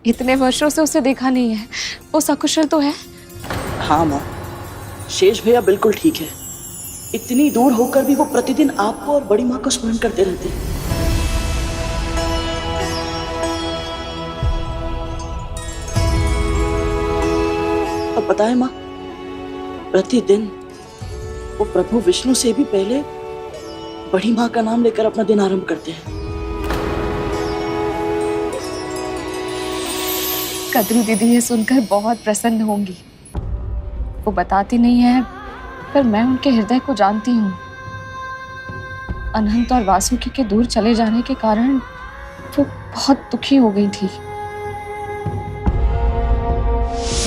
इतने वर्षों से उसे देखा नहीं है, वो सकुशल तो है? हाँ माँ, शेष भैया बिल्कुल ठीक है। इतनी दूर होकर भी वो प्रतिदिन आपको और बड़ी माँ को स्मरण करते रहते हैं। और पता है माँ, प्रतिदिन वो प्रभु विष्णु से भी पहले बड़ी माँ का नाम लेकर अपना दिन आरंभ करते हैं। कद्रू दीदी ये सुनकर बहुत प्रसन्न होंगी। वो बताती नहीं है, पर मैं उनके हृदय को जानती हूँ। अनंत और वासुकी के दूर चले जाने के कारण वो बहुत दुखी हो गई थी।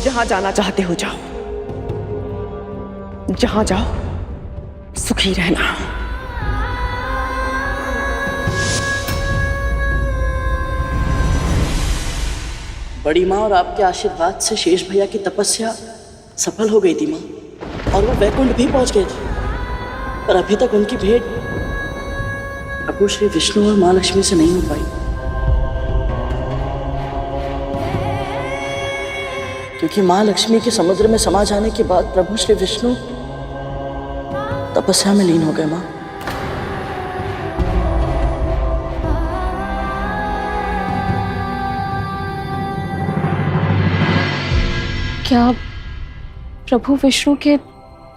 जहां जाना चाहते हो जाओ, जहां जाओ सुखी रहना। बड़ी माँ और आपके आशीर्वाद से शेष भैया की तपस्या सफल हो गई थी माँ, और वो वैकुंठ भी पहुंच गए थे। पर अभी तक उनकी भेंट प्रभु श्री विष्णु और माँ लक्ष्मी से नहीं हो पाई, क्योंकि माँ लक्ष्मी के समुद्र में समा जाने के बाद प्रभु श्री विष्णु तपस्या में लीन हो गए माँ। क्या प्रभु विष्णु के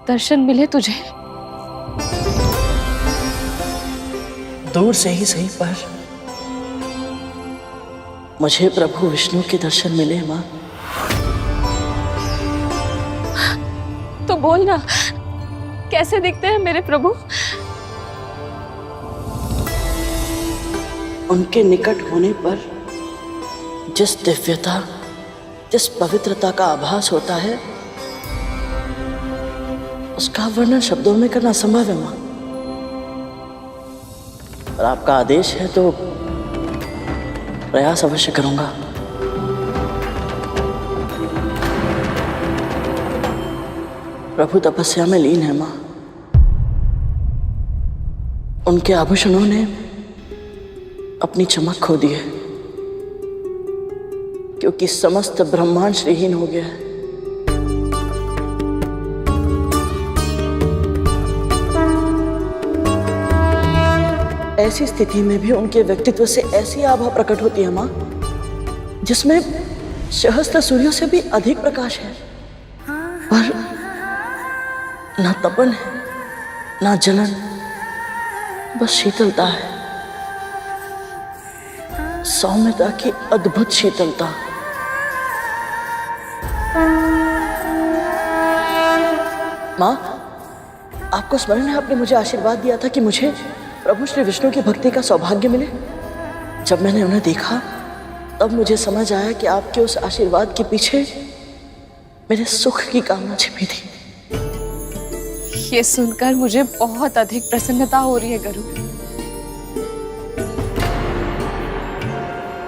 दर्शन मिले तुझे? दूर से ही सही, पर मुझे प्रभु विष्णु के दर्शन मिले माँ। तो बोल ना, कैसे दिखते हैं मेरे प्रभु? उनके निकट होने पर जिस दिव्यता, जिस पवित्रता का आभास होता है, उसका वर्णन शब्दों में करना असंभव है माँ। और आपका आदेश है तो प्रयास अवश्य करूंगा। प्रभु तपस्या में लीन है माँ। उनके आभूषणों ने अपनी चमक खो दी है, क्योंकि समस्त ब्रह्मांड श्रीहीन हो गया है। ऐसी स्थिति में भी उनके व्यक्तित्व से ऐसी आभा प्रकट होती है माँ, जिसमें सहस्त्र सूर्यों से भी अधिक प्रकाश है। पर ना तपन है, ना जलन, बस शीतलता है। सौम्यता की अद्भुत शीतलता। माँ, आपको स्मरण है आपने मुझे आशीर्वाद दिया था कि मुझे प्रभु श्री विष्णु की भक्ति का सौभाग्य मिले। जब मैंने उन्हें देखा तब मुझे समझ आया कि आपके उस आशीर्वाद के पीछे मेरे सुख की कामना छिपी थी। ये सुनकर मुझे बहुत अधिक प्रसन्नता हो रही है गुरु।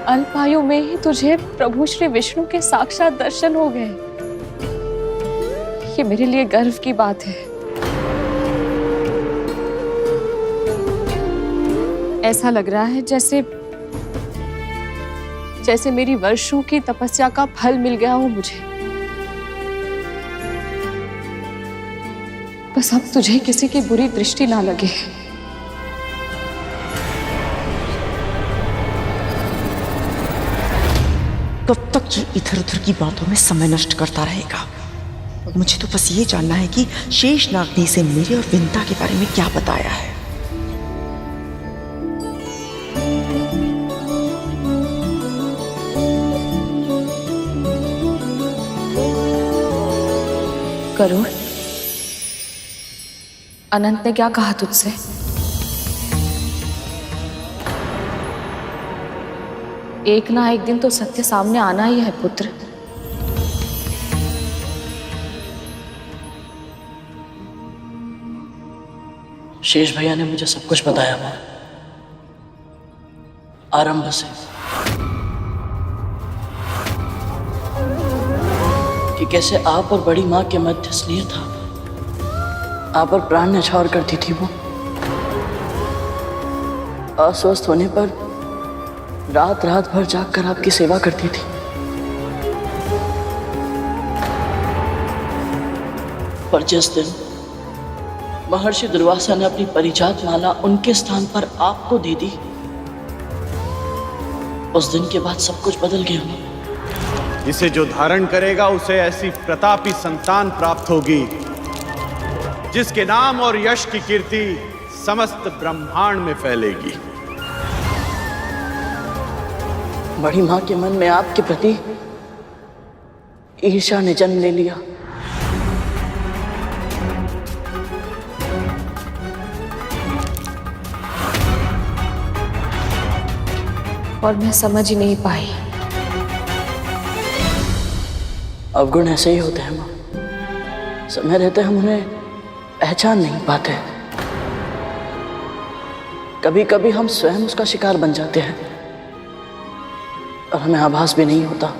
अल्पायु में ही तुझे प्रभु श्री विष्णु के साक्षात दर्शन हो गए। ये मेरे लिए गर्व की बात है। ऐसा लग रहा है जैसे मेरी वर्षों की तपस्या का फल मिल गया हो मुझे। बस अब तुझे किसी की बुरी दृष्टि ना लगे। कब तक ये इधर उधर की बातों में समय नष्ट करता रहेगा? मुझे तो बस ये जानना है कि शेषनाग ने इसे मेरे और विंता के बारे में क्या बताया है। करुण, अनंत ने क्या कहा तुझसे? एक ना एक दिन तो सत्य सामने आना ही है पुत्र। शेष भैया ने मुझे सब कुछ बताया माँ, आरंभ से, कि कैसे आप और बड़ी माँ के मध्य स्नेह था। आप पर प्राण न्यौछावर करती थी वो। अस्वस्थ होने पर रात रात भर जाग कर आपकी सेवा करती थी। पर जिस दिन महर्षि दुर्वासा ने अपनी परिजात माला उनके स्थान पर आपको दे दी, उस दिन के बाद सब कुछ बदल गया मां। इसे जो धारण करेगा उसे ऐसी प्रतापी संतान प्राप्त होगी जिसके नाम और यश की कीर्ति समस्त ब्रह्मांड में फैलेगी। बड़ी मां के मन में आपके प्रति ईर्ष्या ने जन्म ले लिया। और मैं समझ ही नहीं पाई। अवगुण ऐसे ही होते हैं मां, समय रहते हम उन्हें पहचान नहीं पाते। कभी कभी हम स्वयं उसका शिकार बन जाते हैं और हमें आभास भी नहीं होता।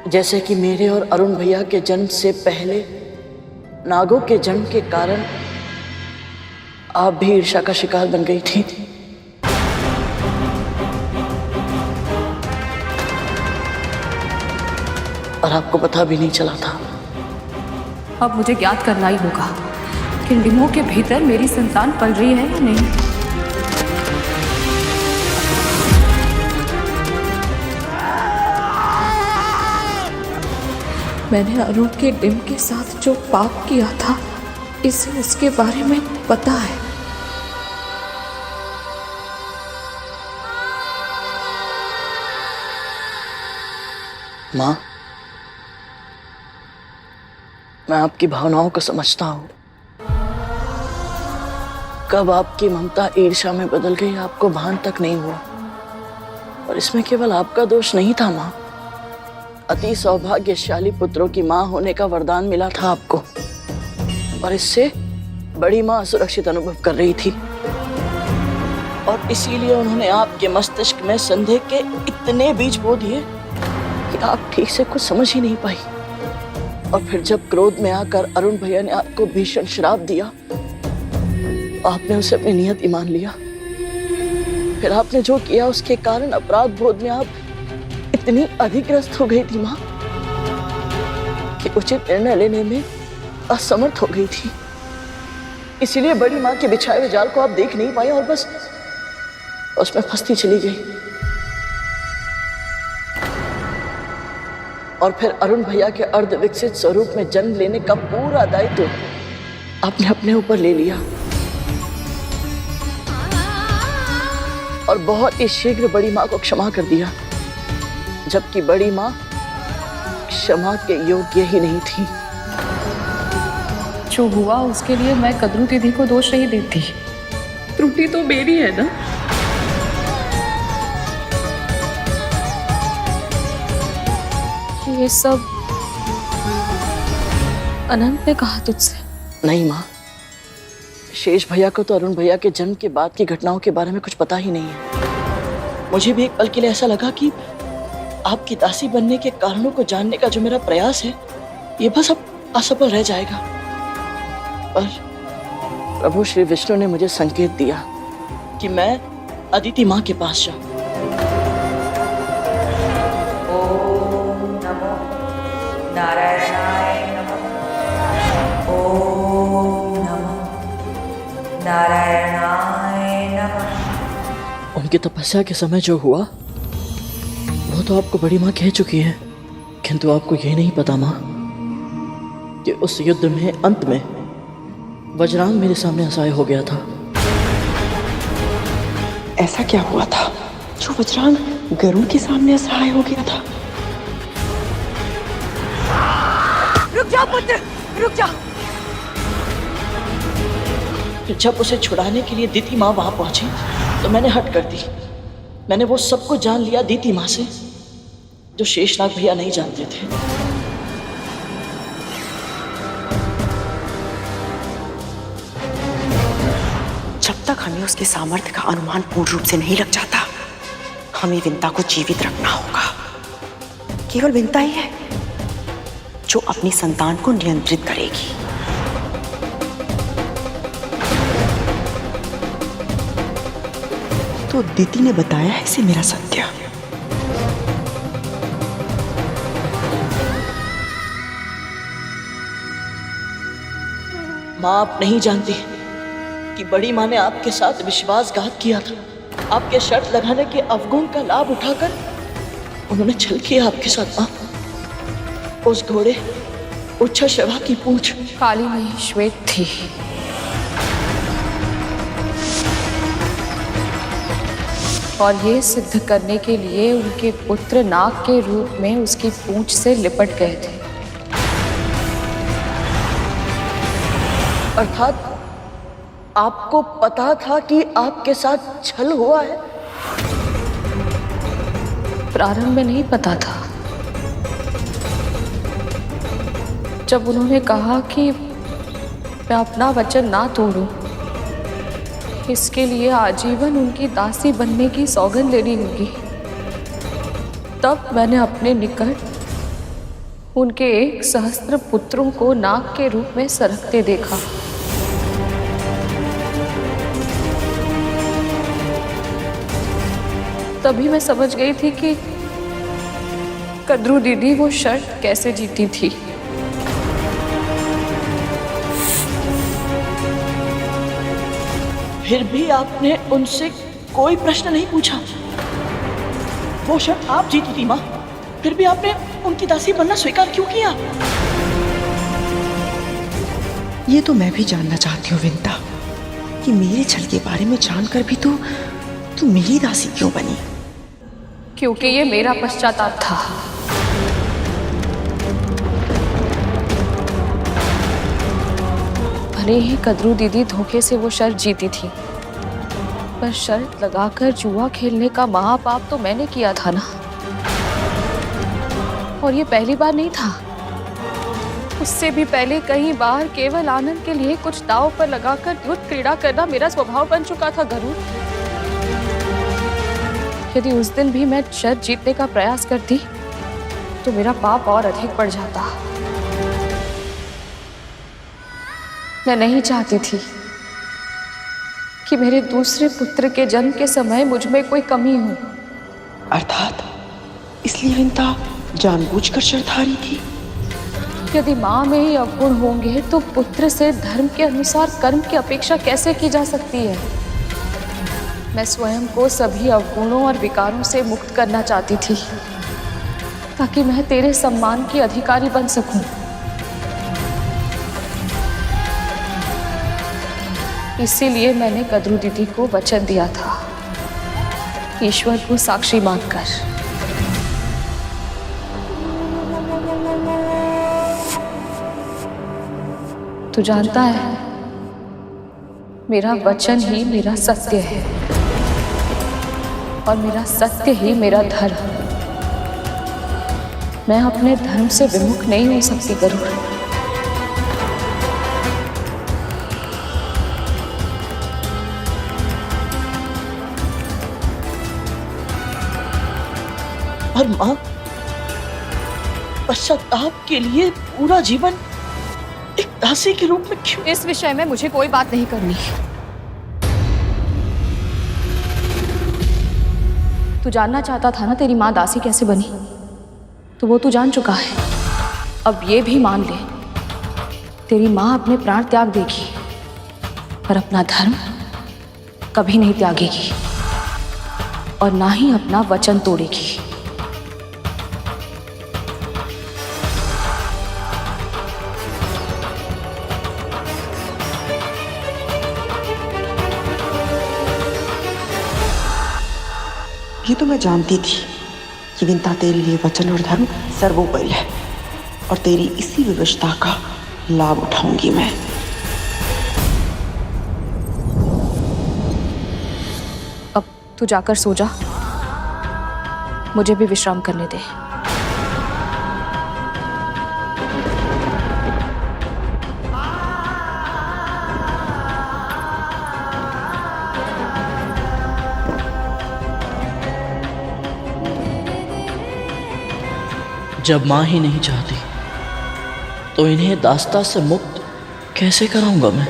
जैसे कि मेरे और अरुण भैया के जन्म से पहले नागों के जन्म के कारण आप भी ईर्ष्या का शिकार बन गई थी। और आपको पता भी नहीं चला था। अब मुझे ज्ञात करना ही होगा कि डिमो के भीतर मेरी संतान पल रही है या नहीं। मैंने अरुण के डिम के साथ जो पाप किया था, इसे उसके बारे में पता है। मां, मैं आपकी भावनाओं को समझता हूं। कब आपकी ममता ईर्ष्या में बदल गई आपको भान तक नहीं हुआ। और इसमें केवल आपका दोष नहीं था मां, अति सौभाग्यशाली पुत्रों की मां होने का वरदान मिला था आपको, और इससे बड़ी मां असुरक्षित अनुभव कर रही थी। और इसीलिए उन्होंने आपके मस्तिष्क में संदेह के इतने बीज बो दिए कि आप ठीक से कुछ समझ ही नहीं पाई। और फिर जब क्रोध में आकर अरुण भैया ने आपको भीषण श्राप दिया, आपने उसे अपनी नियत ही मान लिया। फिर आपने जो किया उसके कारण अपराध बोध में आप इतनी अधिग्रस्त हो गई थी मां कि उचित निर्णय लेने में असमर्थ हो गई थी। इसीलिए बड़ी मां के बिछाए हुए जाल को आप देख नहीं पाए और बस उसमें फंसती चली गई। और फिर अरुण भैया के अर्ध विकसित स्वरूप में जन्म लेने का पूरा दायित्व आपने अपने ऊपर ले लिया। और बहुत ही शीघ्र बड़ी मां को क्षमा कर दिया, जबकि बड़ी मां क्षमा के योग्य ही नहीं थी। जो हुआ उसके लिए मैं कद्रू दीदी को दोष नहीं देती, त्रुटि तो मेरी है ना। ये सब अनंत ने कहा तुझसे? नहीं मां, शेष भैया को तो अरुण भैया के जन्म के बाद की घटनाओं के बारे में कुछ पता ही नहीं है। मुझे भी एक पल के लिए ऐसा लगा कि आपकी दासी बनने के कारणों को जानने का जो मेरा प्रयास है, ये बस अब असफल रह जाएगा। पर प्रभु श्री विष्णु ने मुझे संकेत दिया कि मैं अदिति मां के पास जाऊं। नारायणाय नमः। ओम नमो नारायणाय नमः। उनकी तपस्या के समय जो हुआ वो तो आपको बड़ी मां कह चुकी है, किंतु आपको ये नहीं पता मां कि उस युद्ध में अंत में वज्रांग मेरे सामने असहाय हो गया था। ऐसा क्या हुआ था जो वज्रांग गरुड़ के सामने असहाय हो गया था? रुक जाओ पुत्र, रुक जाओ। फिर जब उसे छुड़ाने के लिए दीति माँ वहां पहुंची तो मैंने हट कर दी। मैंने वो सब कुछ जान लिया दीति माँ से जो शेषनाग भैया नहीं जानते थे। जब तक हमें उसके सामर्थ्य का अनुमान पूर्ण रूप से नहीं लग जाता, हमें विंता को जीवित रखना होगा। केवल विंता ही है जो अपनी संतान को नियंत्रित करेगी। तो दीति ने बताया है इसे मेरा सत्य। माँ, आप नहीं जानती कि बड़ी माँ ने आपके साथ विश्वासघात किया था। आपके शर्त लगाने के अवगुण का लाभ उठाकर उन्होंने छल किया आपके साथ। माँ, उस घोड़े उच्छा शवा की पूंछ काली नहीं श्वेत थी। और ये सिद्ध करने के लिए उनके पुत्र नाग के रूप में उसकी पूंछ से लिपट गए थे। अर्थात आपको पता था कि आपके साथ छल हुआ है? प्रारंभ में नहीं पता था। जब उन्होंने कहा कि मैं अपना वचन ना तोड़ूं, इसके लिए आजीवन उनकी दासी बनने की सौगंध लेनी होगी, तब मैंने अपने निकट उनके 1 सहस्त्र पुत्रों को नाग के रूप में सरकते देखा। तभी मैं समझ गई थी कि कद्रू दीदी वो शर्त कैसे जीती थी। फिर भी आपने उनसे कोई प्रश्न नहीं पूछा? वो शर्त आप जीती थी माँ, फिर भी आपने उनकी दासी बनना स्वीकार क्यों किया? ये तो मैं भी जानना चाहती हूँ विंता, कि मेरे छल के बारे में जानकर भी तू मेरी दासी क्यों बनी? क्योंकि ये मेरा पश्चाताप था। भले ही कद्रू दीदी धोखे से वो शर्त जीती थी, पर शर्त लगाकर जुआ खेलने का महापाप तो मैंने किया था ना। और ये पहली बार नहीं था, उससे भी पहले कई बार केवल आनंद के लिए कुछ दांव पर लगाकर युद्ध क्रीड़ा करना मेरा स्वभाव बन चुका था गरुड़। यदि उस दिन भी मैं शर्त जीतने का प्रयास करती तो मेरा पाप और अधिक बढ़ जाता। मैं नहीं चाहती थी कि मेरे दूसरे पुत्र के जन्म के समय मुझ में कोई कमी हो। अर्थात इसलिए विंता जानबूझकर शर्त हारी थी? यदि माँ में ही अवगुण होंगे तो पुत्र से धर्म के अनुसार कर्म की अपेक्षा कैसे की जा सकती है? मैं स्वयं को सभी अवगुणों और विकारों से मुक्त करना चाहती थी, ताकि मैं तेरे सम्मान की अधिकारी बन सकूं। इसीलिए मैंने कद्रू दीदी को वचन दिया था, ईश्वर को साक्षी मानकर। तू जानता है, मेरा वचन ही मेरा सत्य है और मेरा सत्य ही मेरा धर्म। मैं अपने धर्म से विमुख नहीं हो सकती गरुड़। और माँ, पश्चाताप के लिए पूरा जीवन एक दासी के रूप में क्यों? इस विषय में मुझे कोई बात नहीं करनी। तू जानना चाहता था ना तेरी माँ दासी कैसे बनी, तो वो तू जान चुका है। अब ये भी मान ले, तेरी माँ अपने प्राण त्याग देगी पर अपना धर्म कभी नहीं त्यागेगी और ना ही अपना वचन तोड़ेगी। ये तो मैं जानती थी कि विंता तेरे लिए वचन और धर्म सर्वोपरि है और तेरी इसी विवशता का लाभ उठाऊंगी मैं। अब तू जाकर सो जा, मुझे भी विश्राम करने दे। जब माँ ही नहीं चाहती तो इन्हें दास्ता से मुक्त कैसे कराऊंगा मैं?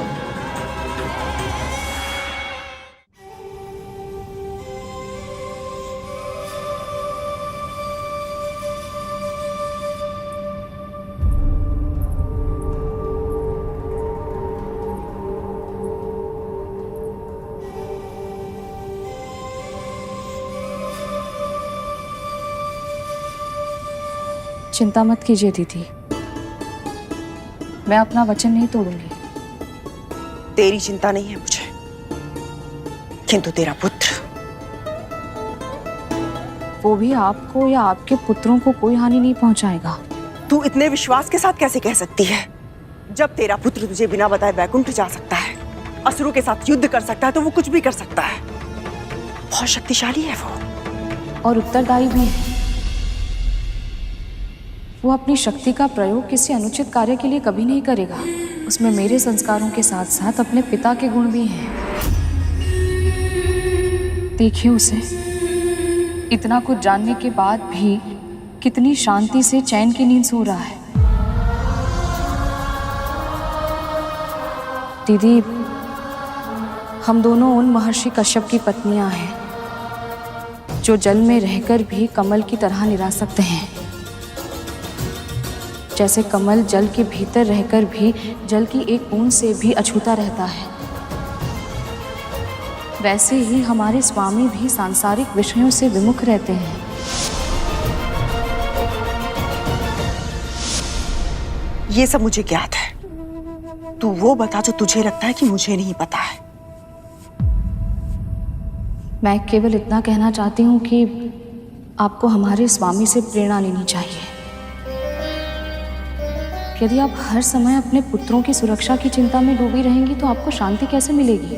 चिंता मत कीजिए दीदी, मैं अपना वचन नहीं तोड़ूंगी। तेरी चिंता नहीं है मुझे, किंतु तेरा पुत्र, वो भी आपको या आपके पुत्रों को कोई हानि नहीं पहुंचाएगा। तू इतने विश्वास के साथ कैसे कह सकती है? जब तेरा पुत्र तुझे बिना बताए वैकुंठ जा सकता है, असुरों के साथ युद्ध कर सकता है, तो वो कुछ भी कर सकता है। बहुत शक्तिशाली है वो, और उत्तरदायी भी है। वो अपनी शक्ति का प्रयोग किसी अनुचित कार्य के लिए कभी नहीं करेगा। उसमें मेरे संस्कारों के साथ साथ अपने पिता के गुण भी हैं। देखिए उसे, इतना कुछ जानने के बाद भी कितनी शांति से चैन की नींद सो रहा है। दीदी, हम दोनों उन महर्षि कश्यप की पत्नियां हैं जो जल में रहकर भी कमल की तरह निरासक्त हैं। जैसे कमल जल के भीतर रहकर भी जल की एक बूंद से भी अछूता रहता है, वैसे ही हमारे स्वामी भी सांसारिक विषयों से विमुख रहते हैं। ये सब मुझे ज्ञात है। तू वो बता जो तुझे लगता है कि मुझे नहीं पता है। मैं केवल इतना कहना चाहती हूँ कि आपको हमारे स्वामी से प्रेरणा लेनी चाहिए। यदि आप हर समय अपने पुत्रों की सुरक्षा की चिंता में डूबी रहेंगी तो आपको शांति कैसे मिलेगी?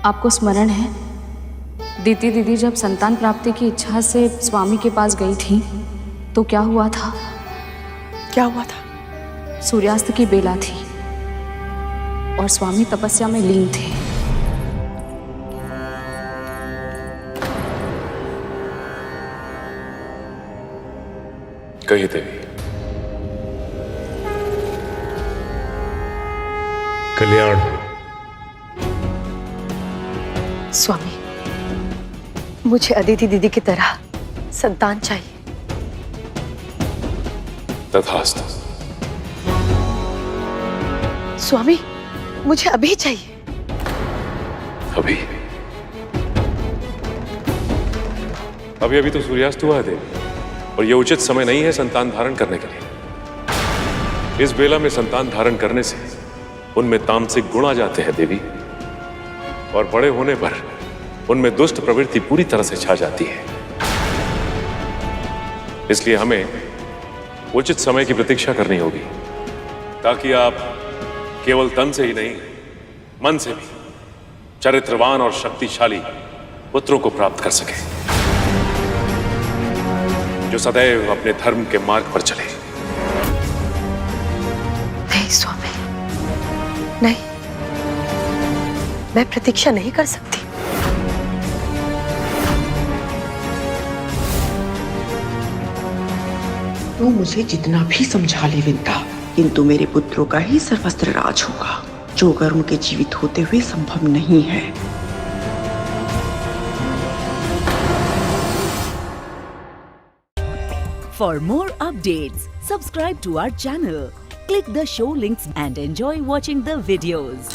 आपको स्मरण है, दीदी दीदी जब संतान प्राप्ति की इच्छा से स्वामी के पास गई थी तो क्या हुआ था? क्या हुआ था? सूर्यास्त की बेला थी और स्वामी तपस्या में लीन थे। कही देवी। कल्याण हो। स्वामी, मुझे अदिति दीदी की तरह संतान चाहिए। तथास्तु। स्वामी, मुझे अभी चाहिए। अभी? अभी तो सूर्यास्त हुआ है देवी, और यह उचित समय नहीं है संतान धारण करने के लिए। इस बेला में संतान धारण करने से उनमें तामसिक गुण आ जाते हैं देवी, और बड़े होने पर उनमें दुष्ट प्रवृत्ति पूरी तरह से छा जाती है। इसलिए हमें उचित समय की प्रतीक्षा करनी होगी, ताकि आप केवल तन से ही नहीं, मन से भी चरित्रवान और शक्तिशाली पुत्रों को प्राप्त कर सके, जो सदैव अपने धर्म के मार्ग पर चले। नहीं स्वामी, नहीं, मैं प्रतीक्षा नहीं कर सकती। तू मुझे जितना भी समझा ले विंता, किंतु मेरे पुत्रों का ही सर्वस्त्र राज होगा, जो अगर उनके जीवित होते हुए संभव नहीं है। For more updates, subscribe to our channel, click the show links and enjoy watching the videos.